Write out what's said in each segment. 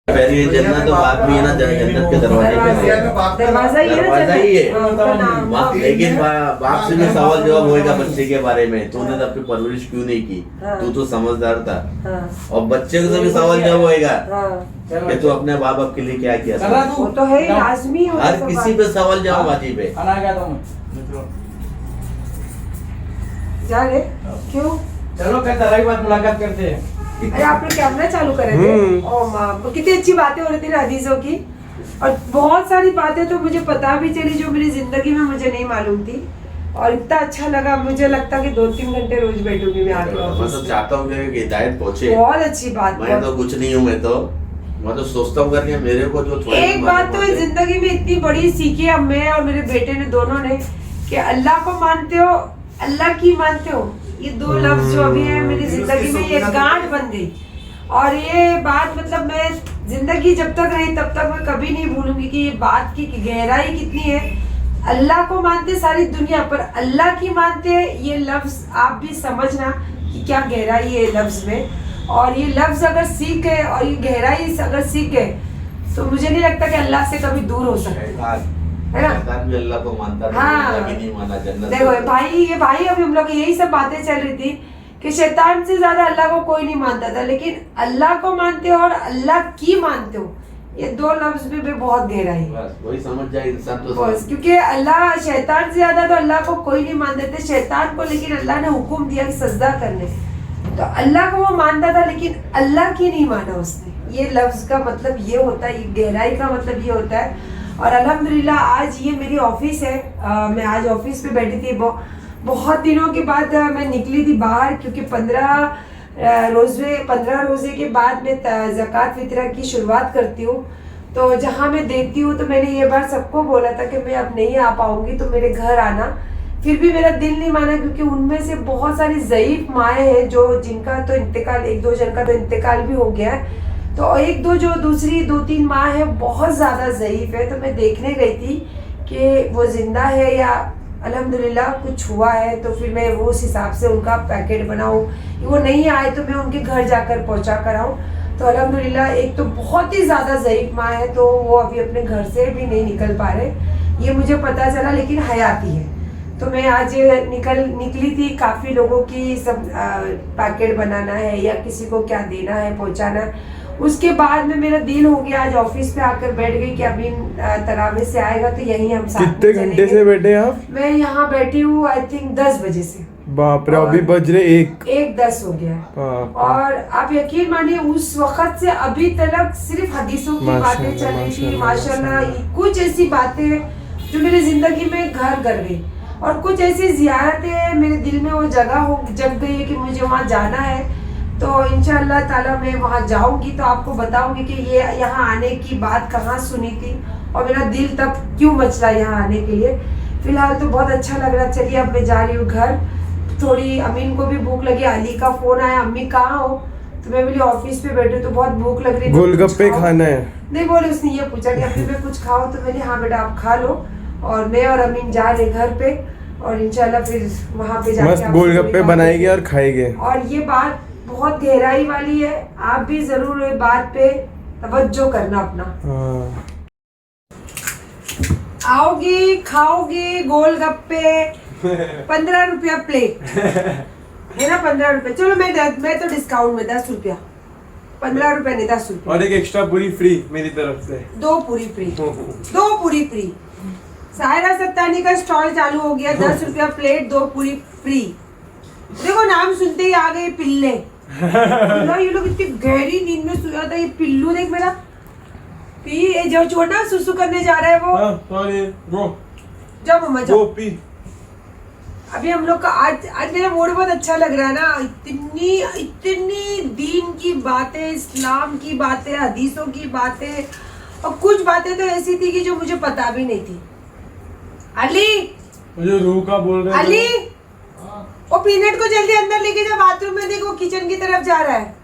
पहले जन्नत तो बात भी है ना, जन्नत के दरवाजे पे दरवाजा ही है ना, दरवाजा ही है। उसका नाम। लेकिन बाप से भी सवाल जवाब होएगा बच्चे के बारे में, तूने अपनी परवरिश क्यों नहीं की, तू तो समझदार था। और बच्चे को भी सवाल जवाब होएगा कि तू अपने माँ बाप के लिए क्या किया। वो तो है ही, लाजमी है, हर किसी पे सवाल जवाब वाजिब है। जा रे क्यों? चलो कल तरह की बात मुलाकात करते हैं। अरे आपने कैमरा चालू करे थे? ओ माँ, कितनी अच्छी बातें हो रही थी ना हदीसों की, और बहुत सारी बातें तो मुझे पता भी चली जो मेरी जिंदगी में मुझे नहीं मालूम थी, और इतना अच्छा लगा। मुझे लगता कि 2-3 घंटे रोज बैठूंगी मैं आके मैं तो चाहता हूँ कि हिदायत पहुँचे। बहुत अच्छी बात। मैं तो कुछ नहीं हूँ, मैं तो सोचता हूँ करके मेरे को जो थोड़ी एक बात तो जिंदगी में इतनी बड़ी सीखी है मैं और मेरे बेटे ने दोनों ने, कि अल्लाह को मानते हो, अल्लाह की मानते हो, ये दो लफ्ज जो अभी है मेरी जिंदगी में ये गांठ बन गई। और ये बात मतलब मैं जिंदगी जब तक रही तब तक मैं कभी नहीं भूलूंगी कि ये बात की गहराई कितनी है। अल्लाह को मानते सारी दुनिया, पर अल्लाह की मानते हैं, ये लफ्ज आप भी समझना कि क्या गहराई है लफ्ज में। और ये लफ्ज अगर सीख गए और ये गहराई अगर सीख गए तो मुझे नहीं लगता कि अल्लाह से कभी दूर हो सकते, है ना? भी अल्लाह को मानता था, हाँ। अल्लाह की नहीं माना जन्नत। देखो ये भाई अभी हम लोग यही सब बातें चल रही थी कि शैतान से ज्यादा अल्लाह को कोई नहीं मानता था, लेकिन अल्लाह को मानते हो और अल्लाह की मानते हो, ये दो लफ्ज में बहुत गहराई है। बस वही समझ जाए इंसान तो बस, क्योंकि अल्लाह शैतान से ज्यादा तो अल्लाह को कोई नहीं मानते थे। शैतान को लेकिन अल्लाह ने हुक्म दिया कि सजदा करने, तो अल्लाह को वो मानता था लेकिन अल्लाह की नहीं माना उसने। ये लफ्ज का मतलब ये होता है, ये गहराई का मतलब ये होता है। और अल्हम्दुलिल्लाह आज ये मेरी ऑफिस है, मैं आज ऑफिस पे बैठी थी। बहुत दिनों के बाद मैं निकली थी बाहर, क्योंकि 15 रोजे के बाद मैं ज़कात फितरा की शुरुआत करती हूँ। तो जहाँ मैं देती हूँ, तो मैंने ये बार सबको बोला था कि मैं अब नहीं आ पाऊंगी तो मेरे घर आना। फिर भी मेरा दिल नहीं माना, क्योंकि उनमें से बहुत सारी ज़ईफ़ माएँ हैं जो जिनका तो इंतकाल, 1-2 जन का तो इंतकाल भी हो गया है, तो 1-2 जो दूसरी 2-3 माँ है बहुत ज़्यादा ज़ईफ़ है। तो मैं देखने गई थी कि वो ज़िंदा है या अल्हम्दुलिल्लाह कुछ हुआ है, तो फिर मैं वो उस हिसाब से उनका पैकेट बनाऊँ। वो नहीं आए तो मैं उनके घर जाकर पहुँचा कर आऊँ। तो अल्हम्दुलिल्लाह एक तो बहुत ही ज़्यादा ज़ईफ़ माँ है, तो वो अभी अपने घर से भी नहीं निकल पा रहे, ये मुझे पता चला, लेकिन हयाती है। तो मैं आज निकली थी, काफ़ी लोगों की सब पैकेट बनाना है या किसी को क्या देना है, पहुँचाना है। उसके बाद में मेरा दिल हो गया, आज ऑफिस पे आकर बैठ गई कि अभी तरावी से आएगा तो यहीं हम साथ कितने घंटे से बैठे आप? मैं यहाँ बैठी हूँ आई थिंक 10 बजे से। बाप रे, अभी बज रहे 1:10 हो गया है। और आप यकीन मानिए उस वक्त से अभी तक सिर्फ हदीसों की बातें चल रही थी माशाल्लाह। कुछ ऐसी बातें जो मेरी जिंदगी में घर कर गई, और कुछ ऐसी जियारतें मेरे दिल में वो जगह जग गई है कि मुझे वहाँ जाना है। तो इंशाअल्लाह ताला मैं वहाँ जाऊंगी तो आपको बताऊंगी कि ये यहाँ आने की बात कहाँ सुनी थी और मेरा दिल तब क्यों मचला यहाँ आने के लिए। फिलहाल तो बहुत अच्छा लग रहा है। चलिए अब मैं जा रही हूँ घर, थोड़ी अमीन को भी भूख लगी, अली का फोन आया, अम्मी कहाँ हो, तो मैं बोली ऑफिस पे बैठी तो बहुत भूख लग रही, गोलगप्पे खाना है। नहीं बोले, उसने ये पूछा कि अभी मैं कुछ खाओ, तो मैंने हाँ बेटा आप खा लो। और मैं और अमीन जा रहे घर पे, और इंशाल्लाह फिर वहाँ पे जाके मस्त गोलगप्पे बनाएंगे और खाएंगे। और ये बात बहुत गहराई वाली है, आप भी जरूर ये बात पे तवज्जो करना अपना। आओगी खाओगी गोलगप्पे 15 रुपया प्लेट है ना, 15 रुपए। चलो मैं तो डिस्काउंट में 10 रुपया, 15 रुपए नहीं 10 रुपया, और एक एक्स्ट्रा पूरी फ्री मेरी तरफ से। 2 पूरी फ्री, 2 पूरी फ्री। सायरा सत्तानी का स्टॉल चालू हो गया, 10 रुपया प्लेट, 2 पूरी फ्री। देखो नाम सुनते ही आ गए पिल्ले। ये लोग इतनी गहरी नींद में सोया था। ये पिल्लू देख मेरा, पी जो छोटा सुसु करने जा रहा है वो, जब मम्मा जाओ पी। अभी हम लोग का आज मेरा मूड बहुत अच्छा लग रहा है ना। इतनी दीन की बातें, इस्लाम की बातें, हदीसों की बातें, और कुछ बातें तो ऐसी थी कि जो मुझे पता भी नहीं थी। अली, मुझे रूह का बोल रहे अली, वो पीनट को जल्दी अंदर लेके जा, बाथरूम में देखो किचन की तरफ जा रहा है।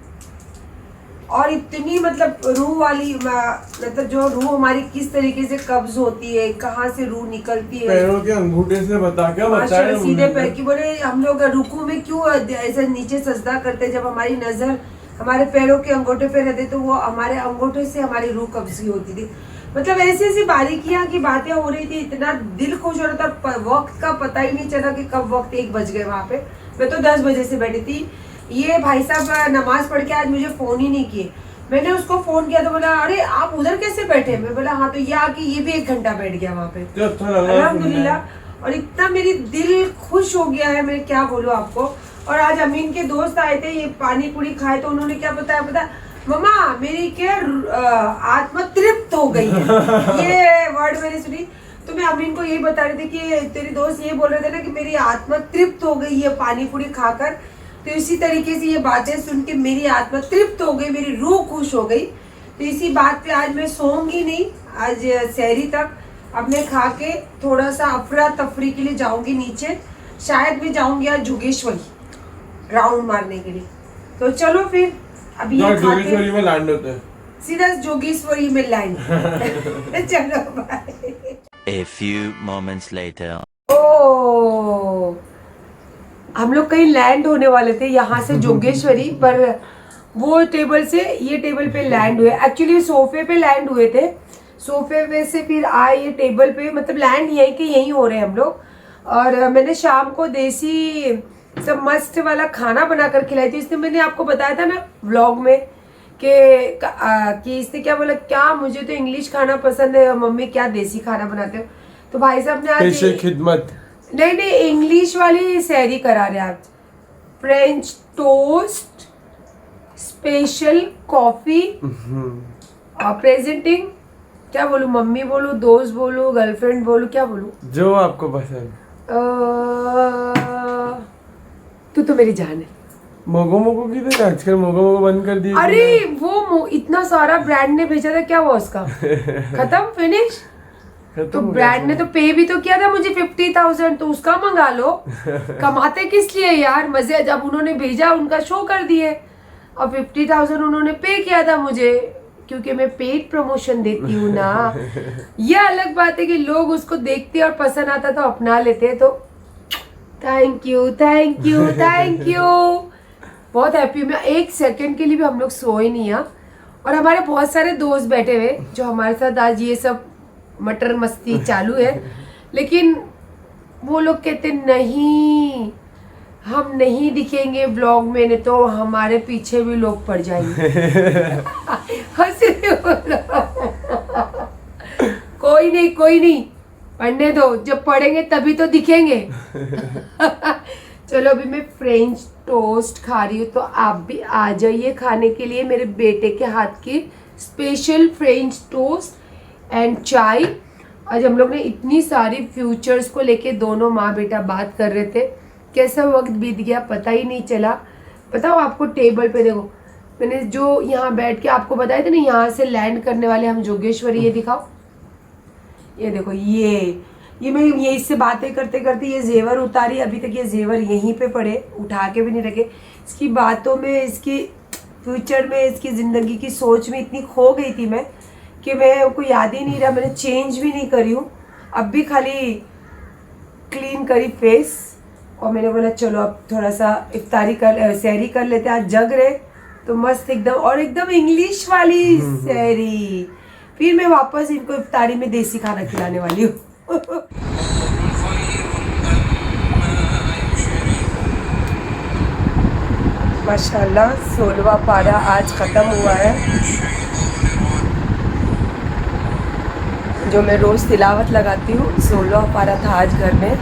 और इतनी मतलब रूह वाली, मतलब जो रूह हमारी किस तरीके से कब्ज होती है, कहाँ से रूह निकलती है, पैरों के अंगूठे से बता क्या बताया सीधे पैर की। बोले हम लोग रुकू में क्यों ऐसे नीचे सजदा करते, जब हमारी नजर हमारे पैरों के अंगूठे पे रहते तो वो हमारे अंगूठे से हमारी रूह कब्जी होती थी। मतलब ऐसी ऐसी बारीकियां की बातें हो रही थी, इतना दिल खुश हो रहा था, वक्त का पता ही नहीं चला कि कब वक्त 1 बज गए। वहाँ पे मैं तो 10 बजे से बैठी थी। ये भाई साहब नमाज पढ़ के आज मुझे फ़ोन ही नहीं किए। मैंने उसको फ़ोन किया तो बोला अरे आप उधर कैसे बैठे? मैं बोला हाँ, तो ये आके ये भी 1 घंटा बैठ गया वहाँ पे अल्हम्दुलिल्लाह। और इतना मेरी दिल खुश हो गया है, मैं क्या बोलूँ आपको। और आज अमीन के दोस्त आए थे, ये पानी पूरी खाए तो उन्होंने क्या बताया पता, मम्मा मेरी क्या आत्मा तृप्त हो गई है। ये वर्ड मैंने सुनी तो मैं अमीन को यही बता रही थी कि तेरे दोस्त ये बोल रहे थे ना कि मेरी आत्मा तृप्त हो गई है पानी पूरी खाकर। तो इसी तरीके से ये बातें सुन के मेरी आत्मा तृप्त हो गई, मेरी रूह खुश हो गई। तो इसी बात पे आज मैं सोऊंगी नहीं, आज सहरी तक अपने खा के थोड़ा सा अफरा तफरी के लिए जाऊंगी नीचे। शायद मैं जाऊंगी आज जोगेश्वरी राउंड मारने के लिए। तो चलो फिर अभी ये जोगेश्वरी में लैंड होते हैं, सीधा जोगेश्वरी में लैंड। चलो bye. A few moments later. ओ हम लोग कहीं लैंड होने वाले थे यहाँ से जोगेश्वरी, पर वो टेबल से ये टेबल पे लैंड हुए। एक्चुअली सोफे पे लैंड हुए थे, सोफे पे से फिर आए ये टेबल पे, मतलब लैंड यहीं के यहीं हो रहे हैं हम लोग। और मैंने शाम को देसी सब मस्त वाला खाना बना कर खिलाई थी। इसने मैंने आपको बताया था ना व्लॉग में कि इसने क्या बोला, क्या मुझे तो इंग्लिश खाना पसंद है, मम्मी क्या देसी खाना बनाते हो। तो भाई साहब ने आज खिदमत नहीं इंग्लिश वाली सहरी करा रहे आज। फ्रेंच टोस्ट, स्पेशल कॉफी और प्रेजेंटिंग, क्या बोलूं, मम्मी बोलूं, दोस्त बोलूं, गर्लफ्रेंड बोलूं, क्या बोलूं, जो आपको पसंद। तू तो मेरी जान है। मोगो मोगो किधर है आजकल? मोगो मोगो बंद कर दिया। अरे वो इतना सारा ब्रांड ने भेजा था, क्या हुआ उसका? खत्म, फिनिश। तो ब्रांड ने तो पे भी तो किया था मुझे 50,000, तो उसका मंगा लो। कमाते किस लिए यार, मजे। जब उन्होंने भेजा उनका शो कर दिए और 50,000 उन्होंने पे किया था मुझे, क्योंकि मैं पेड प्रमोशन देती हूँ ना। ये अलग बात है कि लोग उसको देखते और पसंद आता तो अपना लेते। तो thank you thank you thank you, बहुत हैप्पी हूँ मैं। 1 सेकंड के लिए भी हम लोग सोए नहीं हैं। और हमारे बहुत सारे दोस्त बैठे हुए जो हमारे साथ आज ये सब मटर मस्ती चालू है, लेकिन वो लोग कहते नहीं हम नहीं दिखेंगे ब्लॉग में, नहीं तो हमारे पीछे भी लोग पड़ जाएंगे। हंस रहे हो? कोई नहीं पढ़ने दो, जब पढ़ेंगे तभी तो दिखेंगे। चलो अभी मैं फ्रेंच टोस्ट खा रही हूँ, तो आप भी आ जाइए खाने के लिए मेरे बेटे के हाथ की स्पेशल फ्रेंच टोस्ट एंड चाय। आज हम लोग ने इतनी सारी फ्यूचर्स को लेके दोनों माँ बेटा बात कर रहे थे, कैसा वक्त बीत गया पता ही नहीं चला। बताओ आपको, टेबल पे देखो, मैंने जो यहाँ बैठ के आपको बताया था ना, यहाँ से लैंड करने वाले हम जोगेश्वरी, ये दिखाओ, ये देखो, ये मैं ये इससे बातें करते करते ये जेवर उतारी, अभी तक ये जेवर यहीं पे पड़े, उठा के भी नहीं रखे। इसकी बातों में, इसकी फ्यूचर में, इसकी ज़िंदगी की सोच में इतनी खो गई थी मैं कि मैं को याद ही नहीं रहा। मैंने चेंज भी नहीं करी हूँ, अब भी खाली क्लीन करी फेस। और मैंने बोला चलो अब थोड़ा सा इफ्तारी कर, सहरी कर लेते। आज जग रहे तो मस्त एकदम, और एकदम इंग्लिश वाली सहरी। फिर मैं वापस इनको इफ्तारी में देसी खाना खिलाने वाली हूँ। माशाल्लाह 16वां पारा आज ख़त्म हुआ है। जो मैं रोज़ तिलावत लगाती हूँ, 16वां पारा था आज घर में।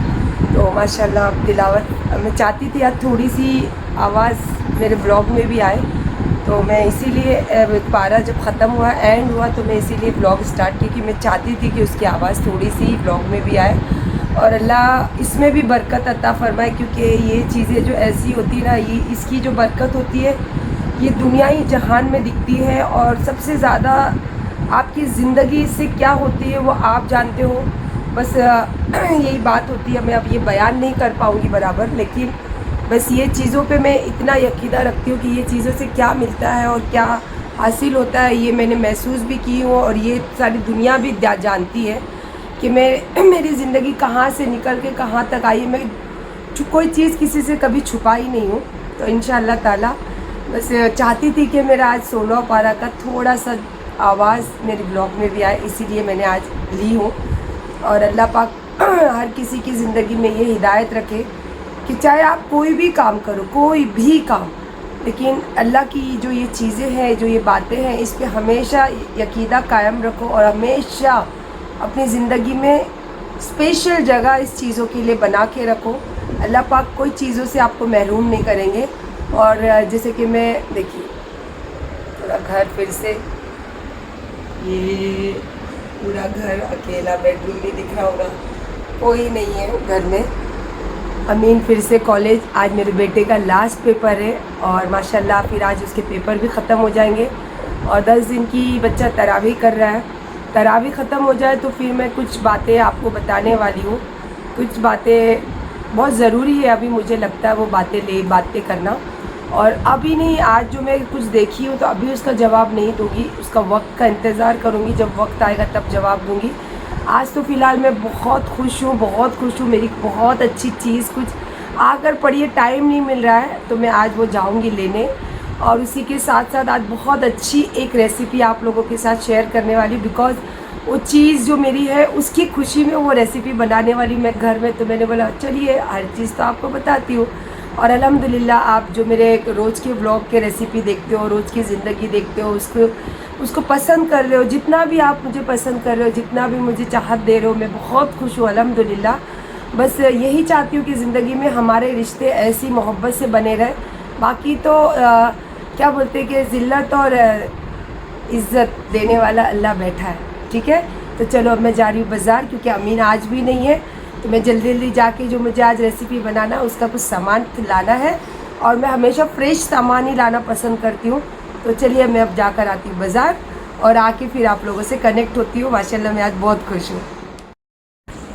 तो माशाल्लाह अब तिलावत मैं चाहती थी आज थोड़ी सी आवाज़ मेरे ब्लॉग में भी आए, तो मैं इसीलिए पारा जब ख़त्म हुआ, एंड हुआ, तो मैं इसीलिए ब्लॉग स्टार्ट की कि मैं चाहती थी कि उसकी आवाज़ थोड़ी सी ब्लॉग में भी आए और अल्लाह इसमें भी बरकत अता फरमाए। क्योंकि ये चीज़ें जो ऐसी होती है ना, ये इसकी जो बरकत होती है ये दुनिया ही जहान में दिखती है, और सबसे ज़्यादा आपकी ज़िंदगी से क्या होती है वो आप जानते हो। बस यही बात होती है। मैं अब ये बयान नहीं कर पाऊँगी बराबर, लेकिन बस ये चीज़ों पे मैं इतना यकीन रखती हूँ कि ये चीज़ों से क्या मिलता है और क्या हासिल होता है, ये मैंने महसूस भी की हूँ, और ये सारी दुनिया भी जानती है कि मेरी ज़िंदगी कहाँ से निकल के कहाँ तक आई। मैं कोई चीज़ किसी से कभी छुपा ही नहीं हूँ। तो इंशाअल्लाह ताला बस चाहती थी कि मेरा आज 16 पारा का थोड़ा सा आवाज़ मेरे ब्लॉग में भी आए, इसीलिए मैंने आज ली हूँ। और अल्लाह पाक हर किसी की ज़िंदगी में ये हिदायत रखे कि चाहे आप कोई भी काम करो, कोई भी काम, लेकिन अल्लाह की जो ये चीज़ें हैं, जो ये बातें हैं, इस पे हमेशा यकीदा कायम रखो और हमेशा अपनी ज़िंदगी में स्पेशल जगह इस चीज़ों के लिए बना के रखो। अल्लाह पाक कोई चीज़ों से आपको महरूम नहीं करेंगे। और जैसे कि मैं देखिए पूरा घर फिर से, ये पूरा घर अकेला, बेडरूम भी दिख रहा होगा, कोई नहीं है घर में। अमीन फिर से कॉलेज, आज मेरे बेटे का लास्ट पेपर है और माशाल्लाह फिर आज उसके पेपर भी ख़त्म हो जाएंगे। और 10 दिन की बच्चा तरावी कर रहा है। तरावी ख़त्म हो जाए तो फिर मैं कुछ बातें आपको बताने वाली हूँ। कुछ बातें बहुत ज़रूरी है, अभी मुझे लगता है वो बातें करना। और अभी नहीं, आज जो मैं कुछ देखी हूँ तो अभी उसका जवाब नहीं दूँगी, उसका वक्त का इंतज़ार करूँगी, जब वक्त आएगा तब जवाब दूँगी। आज तो फ़िलहाल मैं बहुत खुश हूँ। मेरी बहुत अच्छी चीज़ कुछ आकर पड़ी है, टाइम नहीं मिल रहा है तो मैं आज वो जाऊँगी लेने। और उसी के साथ साथ आज बहुत अच्छी एक रेसिपी आप लोगों के साथ शेयर करने वाली, बिकॉज़ वो चीज़ जो मेरी है उसकी खुशी में वो रेसिपी बनाने वाली मैं घर में। तो मैंने बोला चलिए हर चीज़ तो आपको बताती हूँ। और अल्हम्दुलिल्लाह आप जो मेरे रोज़ के व्लॉग के रेसिपी देखते हो, रोज़ की ज़िंदगी देखते हो, उसको पसंद कर रहे हो, जितना भी आप मुझे पसंद कर रहे हो, जितना भी मुझे चाहत दे रहे हो, मैं बहुत खुश हूँ अल्हम्दुलिल्लाह। बस यही चाहती हूँ कि ज़िंदगी में हमारे रिश्ते ऐसी मोहब्बत से बने रहे। बाकी तो क्या बोलते हैं कि ज़िल्लत और इज़्ज़त देने वाला अल्लाह बैठा है, ठीक है। तो चलो अब मैं जा रही हूँ बाज़ार, क्योंकि अमीन आज भी नहीं है, तो मैं जल्दी जाके जो मुझे आज रेसिपी बनाना है उसका कुछ सामान लाना है। और मैं हमेशा फ्रेश सामान ही लाना पसंद करती हूँ। तो चलिए मैं अब जाकर आती हूँ बाज़ार और आके फिर आप लोगों से कनेक्ट होती हूँ। माशाल्लाह मैं आज बहुत खुश हूँ।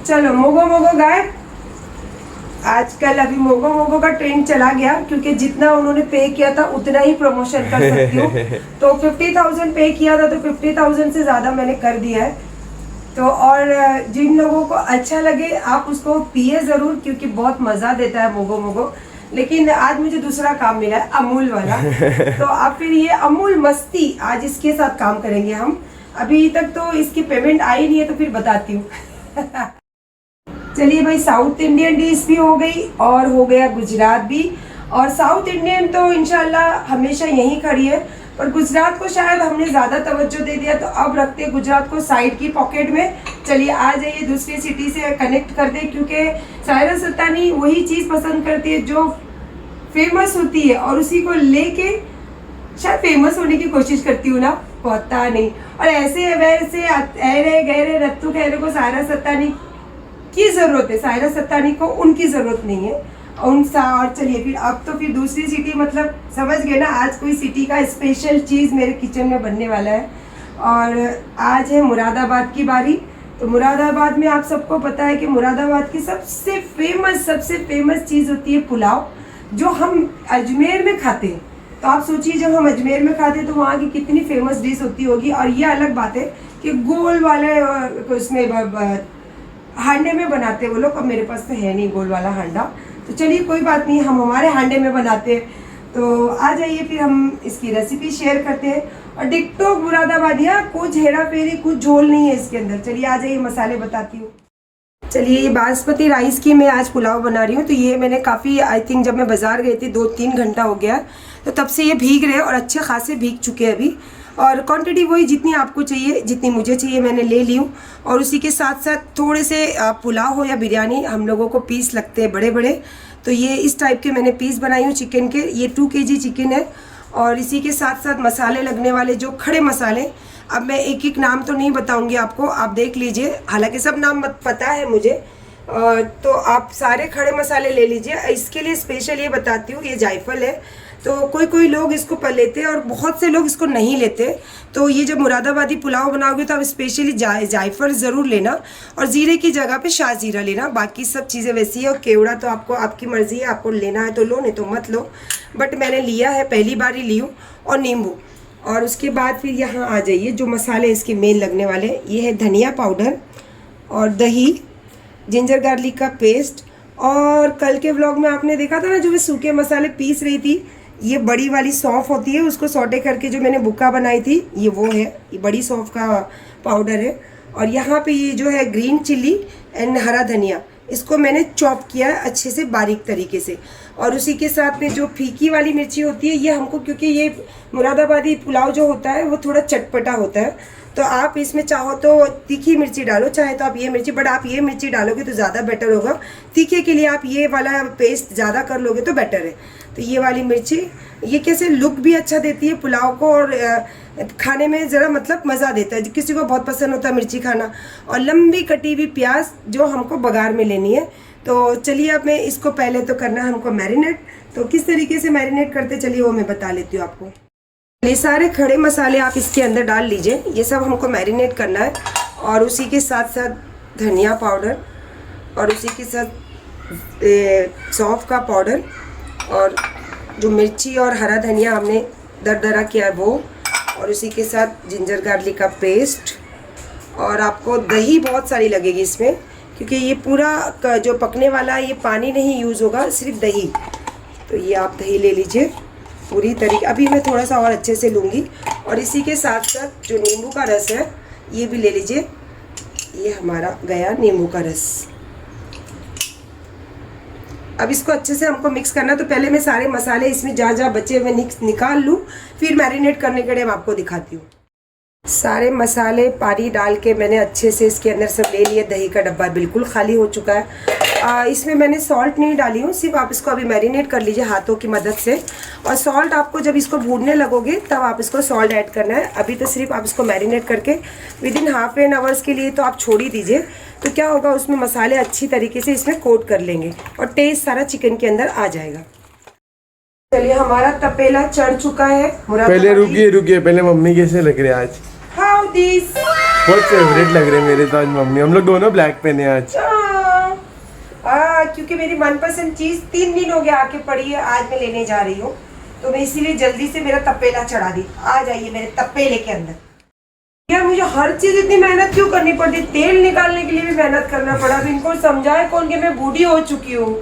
चलो मोगो गायब। आजकल अभी मोगो का ट्रेंड चला गया, क्योंकि जितना उन्होंने पे किया था उतना ही प्रमोशन कर सकती हूँ। तो 50,000 पे किया था तो 50,000 से ज़्यादा मैंने कर दिया है। तो और जिन लोगों को अच्छा लगे आप उसको पिए ज़रूर, क्योंकि बहुत मज़ा देता है मोगो। लेकिन आज मुझे दूसरा काम मिला है, अमूल वाला। तो अब फिर ये अमूल मस्ती आज इसके साथ काम करेंगे हम। अभी तक तो इसकी पेमेंट आई नहीं है, तो फिर बताती हूँ। चलिए भाई, साउथ इंडियन डिश भी हो गई और हो गया गुजरात भी। और साउथ इंडियन तो इंशाल्लाह हमेशा यहीं खड़ी है, पर गुजरात को शायद हमने ज़्यादा तवज्जो दे दिया, तो अब रखते हैं गुजरात को साइड की पॉकेट में। चलिए आ जाइए, दूसरी सिटी से कनेक्ट करते हैं, क्योंकि सायरा सत्तानी वही चीज़ पसंद करती है जो फेमस होती है, और उसी को लेके शायद फेमस होने की कोशिश करती हूँ ना, पता नहीं। और ऐसे वैसे ऐरे गहरे रत्तू खैरे को सायरा सत्तानी की ज़रूरत है, सायरा सत्तानी को उनकी ज़रूरत नहीं है। और चलिए फिर अब तो फिर दूसरी सिटी, मतलब समझ गए ना, आज कोई सिटी का स्पेशल चीज़ मेरे किचन में बनने वाला है। और आज है मुरादाबाद की बारी। तो मुरादाबाद में आप सबको पता है कि मुरादाबाद की सबसे फेमस चीज़ होती है पुलाव, जो हम अजमेर में खाते हैं। तो आप सोचिए जब हम अजमेर में खाते हैं तो वहाँ की कितनी फेमस डिश होती होगी। और ये अलग बात है कि गोल वाले उसमें हांडे में बनाते हैं वो लोग। अब मेरे पास तो है नहीं गोल वाला हांडा, तो चलिए कोई बात नहीं, हम हमारे हांडे में बनाते हैं। तो आ जाइए फिर हम इसकी रेसिपी शेयर करते हैं। और डिक्टो मुरादाबादिया, कुछ हेरा फेरी, कुछ झोल नहीं है इसके अंदर। चलिए आ जाइए, मसाले बताती हूँ। चलिए ये बासमती राइस की मैं आज पुलाव बना रही हूँ। तो ये मैंने काफ़ी, आई थिंक जब मैं बाज़ार गई थी 2-3 घंटा हो गया, तो तब से ये भीग रहे और अच्छे खासे भीग चुके हैं अभी। और क्वांटिटी वही जितनी आपको चाहिए, जितनी मुझे चाहिए मैंने ले ली हूँ। और उसी के साथ साथ थोड़े से पुलाव हो या बिरयानी, हम लोगों को पीस लगते हैं बड़े बड़े, तो ये इस टाइप के मैंने पीस बनाई हूँ चिकन के। ये 2 kg चिकन है। और इसी के साथ साथ मसाले लगने वाले जो खड़े मसाले, अब मैं एक एक नाम तो नहीं बताऊँगी आपको, आप देख लीजिए, हालाँकि सब नाम पता है मुझे। तो आप सारे खड़े मसाले ले लीजिए। इसके लिए स्पेशल ये बताती हूँ, ये जायफल है। तो कोई लोग इसको लेते हैं और बहुत से लोग इसको नहीं लेते। तो ये जब मुरादाबादी पुलाव बनाओगे तो आप स्पेशली जायफल ज़रूर लेना, और ज़ीरे की जगह पे शाहजीरा लेना। बाकी सब चीज़ें वैसी है। और केवड़ा तो आपको, आपकी मर्ज़ी है, आपको लेना है तो लो, नहीं तो मत लो, बट मैंने लिया है, पहली बार ही ली हूँ। और नींबू। और उसके बाद फिर यहाँ आ जाइए, जो मसाले इसके मेन लगने वाले, ये है धनिया पाउडर और दही, जिंजर गार्लिक का पेस्ट। और कल के व्लॉग में आपने देखा था ना, जो मैं सूखे मसाले पीस रही थी, ये बड़ी वाली सौंफ होती है, उसको सौटे करके जो मैंने बुक्का बनाई थी ये वो है, ये बड़ी सौंफ का पाउडर है। और यहाँ पे ये जो है ग्रीन चिल्ली एंड हरा धनिया, इसको मैंने चॉप किया है अच्छे से बारीक तरीके से। और उसी के साथ में जो फीकी वाली मिर्ची होती है ये हमको, क्योंकि ये मुरादाबादी पुलाव जो होता है वो थोड़ा चटपटा होता है, तो आप इसमें चाहो तो तीखी मिर्ची डालो, चाहे तो आप ये मिर्ची, बट आप ये मिर्ची डालोगे तो ज़्यादा बेटर होगा। तीखे के लिए आप ये वाला पेस्ट ज़्यादा कर लोगे तो बेटर है। तो ये वाली मिर्ची ये कैसे लुक भी अच्छा देती है पुलाव को, और खाने में ज़रा मतलब मज़ा देता है। किसी को बहुत पसंद होता है मिर्ची खाना। और लंबी कटी हुई प्याज जो हमको बघार में लेनी है। तो चलिए अब मैं इसको पहले तो करना है हमको मैरिनेट। तो किस तरीके से मैरिनेट करते चलिए वो मैं बता लेती हूँ आपको। ये सारे खड़े मसाले आप इसके अंदर डाल लीजिए, ये सब हमको मैरिनेट करना है। और उसी के साथ साथ धनिया पाउडर, और उसी के साथ सौंफ का पाउडर, और जो मिर्ची और हरा धनिया हमने दरदरा किया है वो, और उसी के साथ जिंजर गार्लिक का पेस्ट। और आपको दही बहुत सारी लगेगी इसमें, क्योंकि ये पूरा जो पकने वाला है ये पानी नहीं यूज़ होगा, सिर्फ दही। तो ये आप दही ले लीजिए पूरी तरीके, अभी मैं थोड़ा सा और अच्छे से लूँगी। और इसी के साथ साथ जो नींबू का रस है ये भी ले लीजिए, ये हमारा गया नींबू का रस। अब इसको अच्छे से हमको मिक्स करना। तो पहले मैं सारे मसाले इसमें जहाँ जहाँ बचे हुए निकाल लूँ, फिर मैरिनेट करने के टाइम आपको दिखाती हूँ। सारे मसाले पानी डाल के मैंने अच्छे से इसके अंदर सब ले लिए। दही का डब्बा बिल्कुल खाली हो चुका है। इसमें मैंने सॉल्ट नहीं डाली हूँ, सिर्फ आप इसको अभी मैरिनेट कर लीजिए हाथों की मदद से। और सॉल्ट आपको जब इसको भूनने लगोगे तब आप इसको सॉल्ट ऐड करना है। अभी तो सिर्फ आप इसको मैरिनेट करके विदिन हाफ एन आवर्स के लिए तो आप छोड़ ही दीजिए। तो क्या होगा, उसमें मसाले अच्छी तरीके से इसमें कोट कर लेंगे और टेस्ट सारा चिकन के अंदर आ जाएगा। चलिए हमारा तपेला चढ़ चुका है। पहले रुकिए, पहले मम्मी कैसे लग रहे हैं आज? हाउ दिस बहुत फेवरेट लग रहे हैं मेरे तो आज मम्मी। हम लोग दोनों ब्लैक पहने आज। क्योंकि मेरी मनपसंद चीज 3 दिन हो गया आके पड़ी है, आज मैं लेने जा रही हूँ, तो मैं इसीलिए जल्दी से मेरा तपेला चढ़ा दी। आ जाइए मेरे तपेले के अंदर। यार मुझे हर चीज इतनी मेहनत क्यों करनी पड़ती, तेल निकालने के लिए भी मेहनत करना पड़ा। अब इनको समझाए कौन कि मैं बूढ़ी हो चुकी हूँ।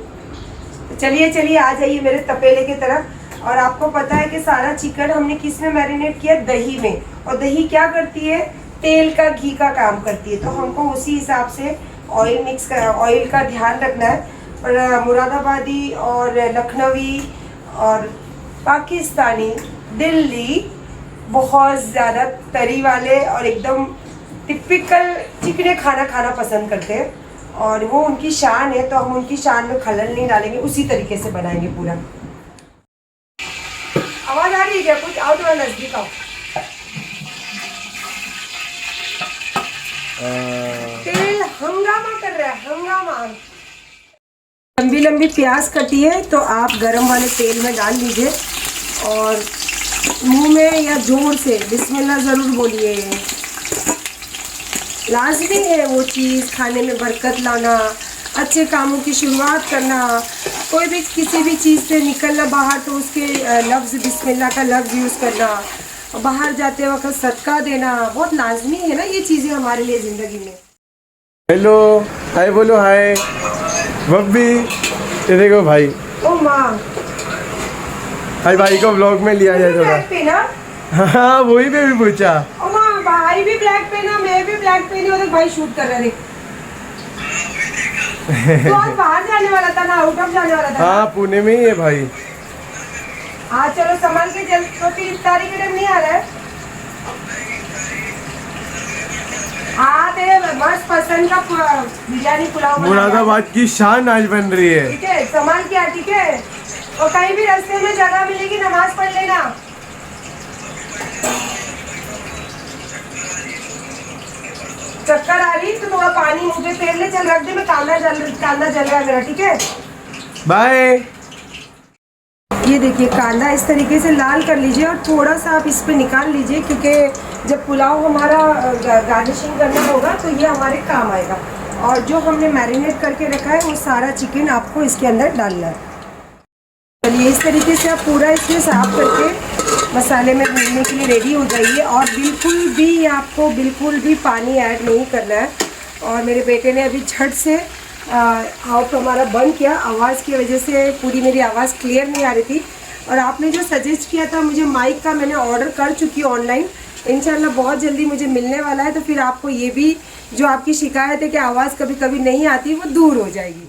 तो चलिए आ जाइए मेरे तपेले की तरफ। और आपको पता है कि सारा चिकन हमने किस में मैरिनेट किया, दही में। और दही क्या करती है, तेल का घी का काम करती है। तो हमको उसी हिसाब से ऑयल का ध्यान रखना है। और मुरादाबादी और लखनवी और पाकिस्तानी, दिल्ली बहुत ज़्यादा तरी वाले और एकदम टिपिकल चिकने खाना पसंद करते हैं, और वो उनकी शान है। तो हम उनकी शान में खलल नहीं डालेंगे, उसी तरीके से बनाएंगे पूरा। आवाज़ आ रही है क्या कुछ? आओ थोड़ा नजदीक आओ। तेल हंगामा कर रहा है, हंगामा। लंबी लंबी प्याज कटी है तो आप गरम वाले तेल में डाल लीजिए, और मुंह में या जोर से बिस्मिल्लाह ज़रूर बोलिए। लाजमी है वो चीज़, खाने में बरकत लाना, अच्छे कामों की शुरुआत करना। कोई भी किसी भी चीज़ से निकलना बाहर तो उसके लफ्ज़ बिस्मिल्लाह का लफ्ज़ यूज़ करना, बाहर जाते वक्त सदका देना बहुत लाजमी है ना, ये चीज़ें हमारे लिए ज़िंदगी में। हेलो हाय बोलो, हाय बब्बी। ये देखो भाई, ओ माँ, भाई को व्लॉग में लिया जाए थोड़ा। ब्लैक पहना? हाँ वही पे भी पूछा। ओ माँ, भाई भी ब्लैक पहना, मैं भी ब्लैक पहनी, और भाई शूट कर रहा है। तो आज बाहर जाने वाला था ना, आउट ऑफ जाने वाला था। हाँ पुणे में ही है भाई। हाँ चलो संभाल के जल्द, तो फिर इफ्तारी के टाइम नहीं आ रहा है। हाँ तेरे मस्त पसंद का बिरयानी पुलाव मुरादाबाद की शान आज बन रही है। ठीक है, संभाल के आ, ठीक है। और कहीं भी रास्ते में जगह मिलेगी नमाज पढ़ लेना। चक्कर आ रही तो थोड़ा पानी मुंह पे फेर ले। चल रख दे, मैं कांदा जल रहा है मेरा, ठीक है। बाय। ये देखिए कांदा इस तरीके से लाल कर लीजिए, और थोड़ा सा आप इस पे निकाल लीजिए, क्योंकि जब पुलाव हमारा गार्निशिंग करना होगा तो ये हमारे काम आएगा। और जो हमने मैरिनेट करके रखा है वो सारा चिकन आपको इसके अंदर डालना है। चलिए इस तरीके से आप पूरा इसमें साफ करके मसाले में भूनने के लिए रेडी हो जाइए। और बिल्कुल भी पानी ऐड नहीं करना है। और मेरे बेटे ने अभी झट से हाफ हमारा बंद किया, आवाज़ की वजह से पूरी मेरी आवाज़ क्लियर नहीं आ रही थी। और आपने जो सजेस्ट किया था मुझे माइक का, मैंने ऑर्डर कर चुकी हूँ ऑनलाइन, इंशाल्लाह बहुत जल्दी मुझे मिलने वाला है। तो फिर आपको ये भी जो आपकी शिकायत है कि आवाज़ कभी कभी नहीं आती वो दूर हो जाएगी।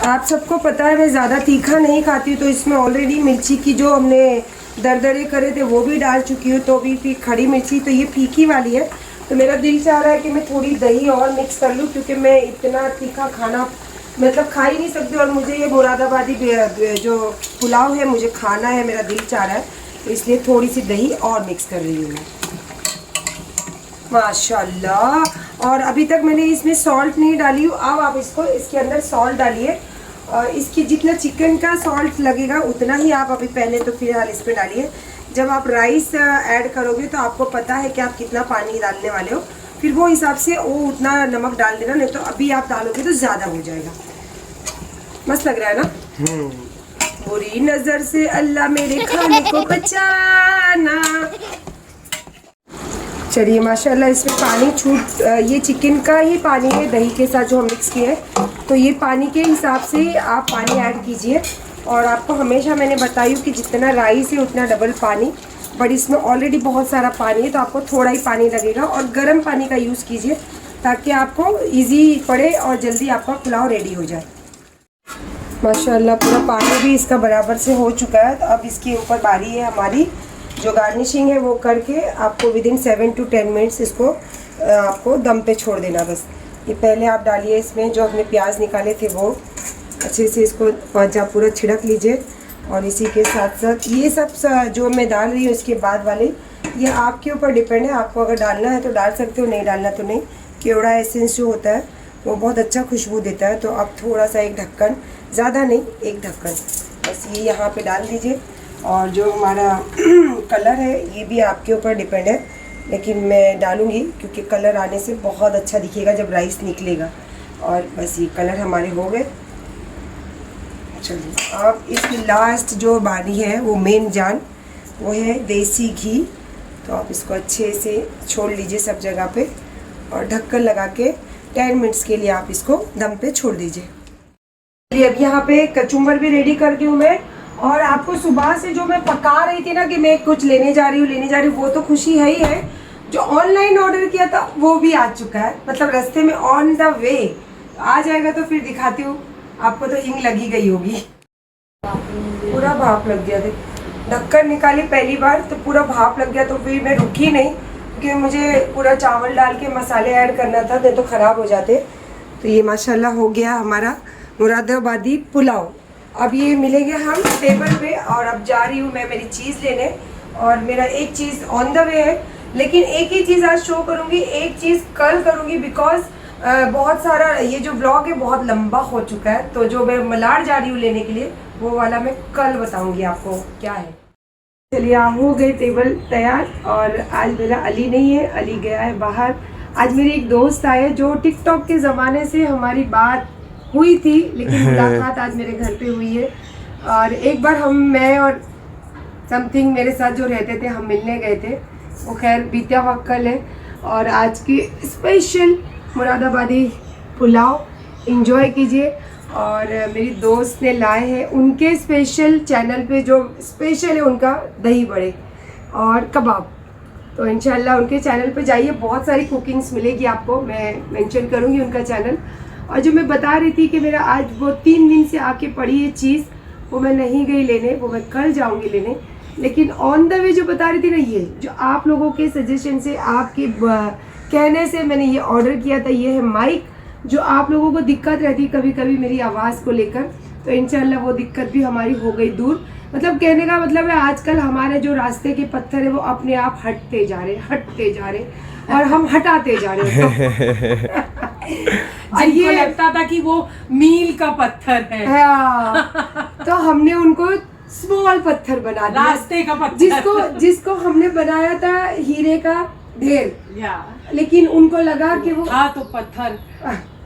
आप सबको पता है मैं ज़्यादा तीखा नहीं खाती हूँ, तो इसमें ऑलरेडी मिर्ची की जो हमने दरदरे करे थे वो भी डाल चुकी हूँ। तो भी फिर खड़ी मिर्ची तो ये फीकी वाली है, तो मेरा दिल चाह रहा है कि मैं थोड़ी दही और मिक्स कर लूँ, क्योंकि मैं इतना तीखा खाना मतलब खा ही नहीं सकती। और मुझे ये मुरादाबादी जो पुलाव है मुझे खाना है, मेरा दिल चाह रहा है, तो इसलिए थोड़ी सी दही और मिक्स कर रही हूँ मैं। माशाल्लाह। और अभी तक मैंने इसमें सॉल्ट नहीं डाली हूँ। अब आप इसके अंदर सॉल्ट डालिए, और इसकी जितना चिकन का सॉल्ट लगेगा उतना ही आप अभी पहले तो फिलहाल इस पर डालिए। जब आप राइस ऐड करोगे तो आपको पता है कि आप कितना पानी डालने वाले हो, फिर वो हिसाब से वो उतना नमक डाल देना, नहीं तो अभी आप डालोगे तो ज़्यादा हो जाएगा। मस्त लग रहा है ना? बुरी नज़र से अल्लाह मेरे खाने को बचाना। चलिए माशाल्लाह इसमें पानी छूट, ये चिकन का ही पानी है दही के साथ जो हम मिक्स किए हैं, तो ये पानी के हिसाब से आप पानी ऐड कीजिए। और आपको हमेशा मैंने बताई कि जितना राइस है उतना डबल पानी, बट इसमें ऑलरेडी बहुत सारा पानी है तो आपको थोड़ा ही पानी लगेगा। और गर्म पानी का यूज़ कीजिए ताकि आपको इजी पड़े और जल्दी आपका पुलाव रेडी हो जाए। माशाल्लाह पूरा पानी भी इसका बराबर से हो चुका है। तो अब इसके ऊपर बारी है हमारी जो गार्निशिंग है वो करके आपको विदिन 7 to 10 मिनट्स इसको आपको दम पे छोड़ देना। बस ये पहले आप डालिए इसमें जो हमने प्याज निकाले थे वो अच्छे से इसको पांचा पूरा छिड़क लीजिए। और इसी के साथ साथ ये सब जो मैं डाल रही हूँ इसके बाद वाले, ये आपके ऊपर डिपेंड है, आपको अगर डालना है तो डाल सकते हो, नहीं डालना तो नहीं। केवड़ा एसेंस जो होता है वो बहुत अच्छा खुशबू देता है, तो आप थोड़ा सा एक ढक्कन, ज़्यादा नहीं एक ढक्कन बस ये यहाँ पे डाल दीजिए। और जो हमारा कलर है ये भी आपके ऊपर डिपेंड है, लेकिन मैं डालूँगी क्योंकि कलर आने से बहुत अच्छा दिखेगा जब राइस निकलेगा। और बस ये कलर हमारे हो गए। चलिए अब इसकी लास्ट जो बारी है वो मेन जान, वो है देसी घी। तो आप इसको अच्छे से छोड़ लीजिए सब जगह पे और ढक्कन लगा के 10 मिनट्स के लिए आप इसको दम पे छोड़ दीजिए। चलिए अब यहाँ पे कचुम्बर भी रेडी कर दी हूँ मैं। और आपको सुबह से जो मैं पका रही थी ना कि मैं कुछ लेने जा रही हूँ वो तो खुशी है ही है। जो ऑनलाइन ऑर्डर किया था वो भी आ चुका है, मतलब रास्ते में ऑन द वे आ जाएगा, तो फिर दिखाती हूँ आपको। तो हिंग लगी गई होगी, पूरा भाप लग गया था। ढक्कन निकाली पहली बार तो पूरा भाप लग गया, तो फिर मैं रुकी नहीं क्योंकि मुझे पूरा चावल डाल के मसाले ऐड करना था, नहीं तो ख़राब हो जाते। तो ये माशाल्लाह हो गया हमारा मुरादाबादी पुलाव। अब ये मिलेंगे हम टेबल पे। और अब जा रही हूँ मैं मेरी चीज़ लेने, और मेरा एक चीज़ ऑन द वे है, लेकिन एक ही चीज़ आज शो करूँगी, एक चीज़ कल करूँगी, बिकॉज बहुत सारा ये जो ब्लॉग है बहुत लंबा हो चुका है। तो जो मैं मलाड जा रही हूँ लेने के लिए वो वाला मैं कल बताऊँगी आपको क्या है। चलिए हो गई टेबल तैयार। और आज मेरा अली नहीं है, अली गया है बाहर। आज मेरी एक दोस्त आए जो टिकटॉक के ज़माने से हमारी बात हुई थी, लेकिन मुलाकात आज मेरे घर पे हुई है। और एक बार मैं और समथिंग मेरे साथ जो रहते थे हम मिलने गए थे, वो खैर बीता वक्त कल है। और आज की स्पेशल मुरादाबादी पुलाव एंजॉय कीजिए। और मेरी दोस्त ने लाए हैं उनके स्पेशल चैनल पे, जो स्पेशल है उनका दही बड़े और कबाब। तो इंशाल्लाह उनके चैनल पे जाइए, बहुत सारी कुकिंग्स मिलेगी आपको, मैं मेंशन करूँगी उनका चैनल। और जो मैं बता रही थी कि मेरा आज वो 3 दिन से आके पड़ी है चीज़, वो मैं नहीं गई लेने, वो मैं कल जाऊँगी लेने। लेकिन ऑन द वे जो बता रही थी ना, ये जो आप लोगों के सजेशन से, आपके कहने से मैंने ये ऑर्डर किया था, ये है माइक। जो आप लोगों को दिक्कत रहती कभी कभी मेरी आवाज़ को लेकर, तो इंशाल्लाह वो दिक्कत भी हमारी हो गई दूर। मतलब कहने का मतलब है आजकल हमारे जो रास्ते के पत्थर है वो अपने आप हटते जा रहे और हम हटाते जा रहे हैं। और ये लगता था कि वो मील का पत्थर है। हाँ, तो हमने उनको स्मॉल पत्थर बना दिया, रास्ते का पत्थर, जिसको हमने बनाया था हीरे का ढेर, लेकिन उनको लगा कि वो तो पत्थर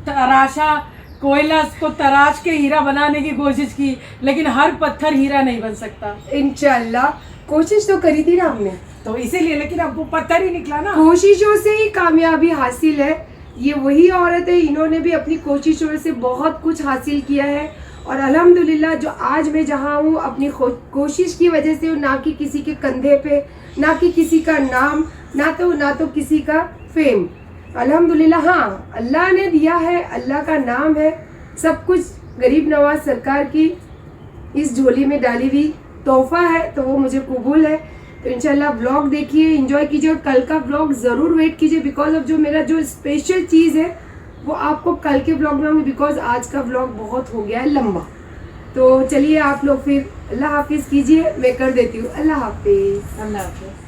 तराशा, कोयला को तराश के हीरा बनाने की कोशिश की, लेकिन हर पत्थर हीरा नहीं बन सकता। इंशाल्लाह कोशिश तो करी थी ना हमने, तो इसीलिए, लेकिन अब वो पत्थर ही निकला ना। कोशिशों से ही कामयाबी हासिल है। ये वही औरत है, इन्होंने भी अपनी कोशिशों से बहुत कुछ हासिल किया है। और अल्हम्दुलिल्लाह जो आज मैं जहाँ हूँ अपनी कोशिश की वजह से हूँ, ना कि किसी के कंधे पे, ना कि किसी का नाम, ना तो किसी का फेम। अल्हम्दुलिल्लाह हाँ, अल्लाह ने दिया है, अल्लाह का नाम है, सब कुछ गरीब नवाज सरकार की इस झोली में डाली हुई तोहफा है, तो वो मुझे कबूल है। तो इंशाल्लाह व्लॉग देखिए, एंजॉय कीजिए और कल का व्लॉग ज़रूर वेट कीजिए, बिकॉज ऑफ जो मेरा जो स्पेशल चीज़ है वो आपको कल के व्लॉग में होंगी, बिकॉज आज का व्लॉग बहुत हो गया है लंबा। तो चलिए आप लोग फिर अल्लाह हाफिज़ कीजिए, मैं कर देती हूँ। अल्लाह हाफिज़। अल्लाह हाफ़िज़।